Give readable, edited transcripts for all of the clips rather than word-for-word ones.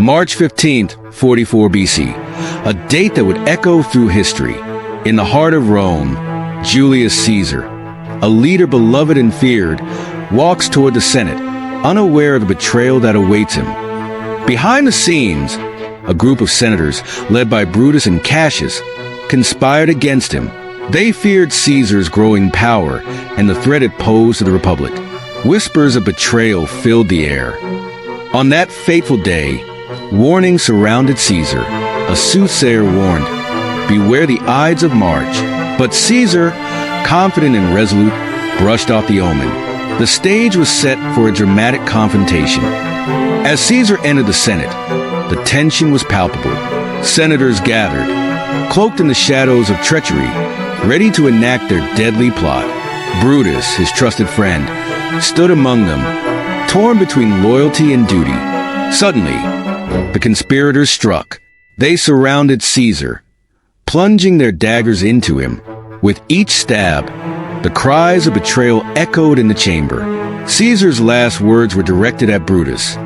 March 15th, 44 BC, a date that would echo through history. In the heart of Rome, Julius Caesar, a leader beloved and feared, walks toward the Senate, unaware of the betrayal that awaits him. Behind the scenes, a group of senators, led by Brutus and Cassius, conspired against him. They feared Caesar's growing power and the threat it posed to the Republic. Whispers of betrayal filled the air. On that fateful day, warning surrounded Caesar. A soothsayer warned, "Beware the Ides of March." But Caesar, confident and resolute, brushed off the omen. The stage was set for a dramatic confrontation. As Caesar entered the Senate, the tension was palpable. Senators gathered, cloaked in the shadows of treachery, ready to enact their deadly plot. Brutus, his trusted friend, stood among them, torn between loyalty and duty. Suddenly, the conspirators struck. They surrounded Caesar, plunging their daggers into him. With each stab, the cries of betrayal echoed in the chamber. Caesar's last words were directed at Brutus.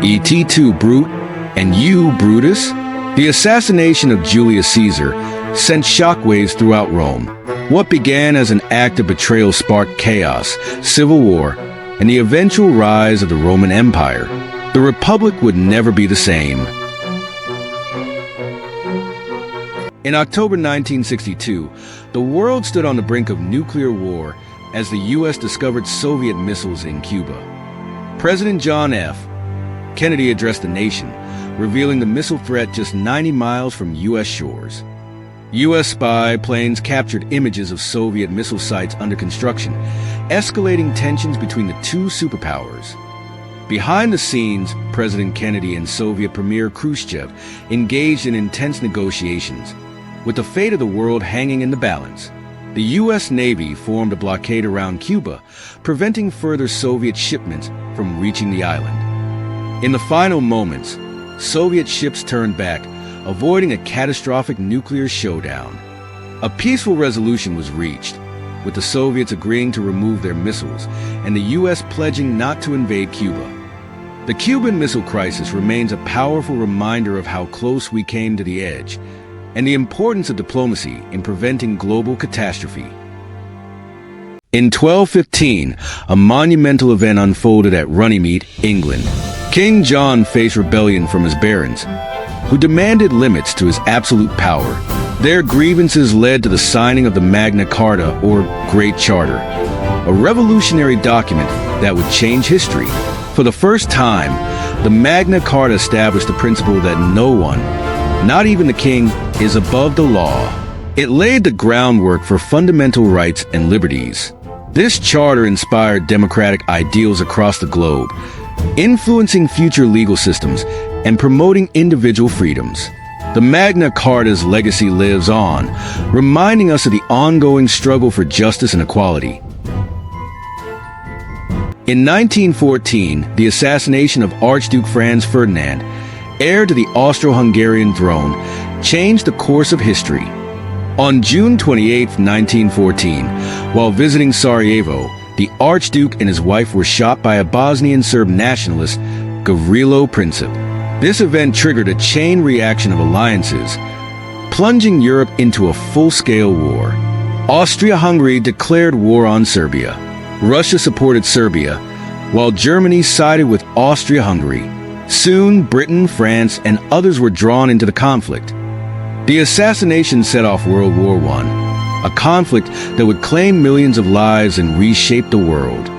"Et tu, Brute, and you, Brutus?" The assassination of Julius Caesar sent shockwaves throughout Rome. What began as an act of betrayal sparked chaos, civil war, and the eventual rise of the Roman Empire. The Republic would never be the same. In October 1962, the world stood on the brink of nuclear war as the U.S. discovered Soviet missiles in Cuba. President John F. Kennedy addressed the nation, revealing the missile threat just 90 miles from U.S. shores. U.S. spy planes captured images of Soviet missile sites under construction, escalating tensions between the two superpowers. Behind the scenes, President Kennedy and Soviet Premier Khrushchev engaged in intense negotiations. With the fate of the world hanging in the balance, the U.S. Navy formed a blockade around Cuba, preventing further Soviet shipments from reaching the island. In the final moments, Soviet ships turned back, avoiding a catastrophic nuclear showdown. A peaceful resolution was reached, with the Soviets agreeing to remove their missiles and the U.S. pledging not to invade Cuba. The Cuban Missile Crisis remains a powerful reminder of how close we came to the edge and the importance of diplomacy in preventing global catastrophe. In 1215, a monumental event unfolded at Runnymede, England. King John faced rebellion from his barons, who demanded limits to his absolute power. Their grievances led to the signing of the Magna Carta, or Great Charter, a revolutionary document that would change history. For the first time, the Magna Carta established the principle that no one, not even the king, is above the law. It laid the groundwork for fundamental rights and liberties. This charter inspired democratic ideals across the globe, influencing future legal systems and promoting individual freedoms. The Magna Carta's legacy lives on, reminding us of the ongoing struggle for justice and equality. In 1914, the assassination of Archduke Franz Ferdinand, heir to the Austro-Hungarian throne, changed the course of history. On June 28, 1914, while visiting Sarajevo, the Archduke and his wife were shot by a Bosnian Serb nationalist, Gavrilo Princip. This event triggered a chain reaction of alliances, plunging Europe into a full-scale war. Austria-Hungary declared war on Serbia. Russia supported Serbia, while Germany sided with Austria-Hungary. Soon, Britain, France, and others were drawn into the conflict. The assassination set off World War I, a conflict that would claim millions of lives and reshape the world.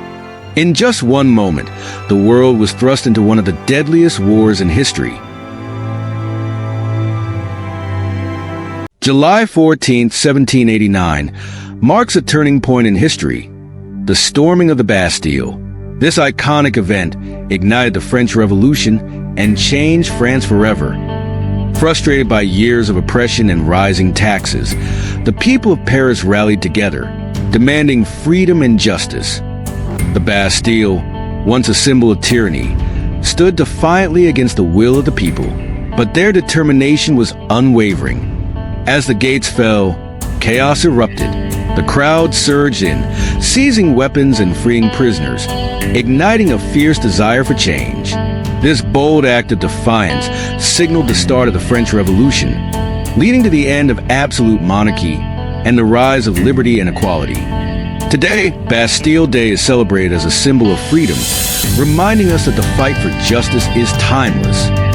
In just one moment, the world was thrust into one of the deadliest wars in history. July 14, 1789, marks a turning point in history, the storming of the Bastille. This iconic event ignited the French Revolution and changed France forever. Frustrated by years of oppression and rising taxes, the people of Paris rallied together, demanding freedom and justice. The Bastille, once a symbol of tyranny, stood defiantly against the will of the people, but their determination was unwavering. As the gates fell, chaos erupted. The crowd surged in, seizing weapons and freeing prisoners, igniting a fierce desire for change. This bold act of defiance signaled the start of the French Revolution, leading to the end of absolute monarchy and the rise of liberty and equality. Today, Bastille Day is celebrated as a symbol of freedom, reminding us that the fight for justice is timeless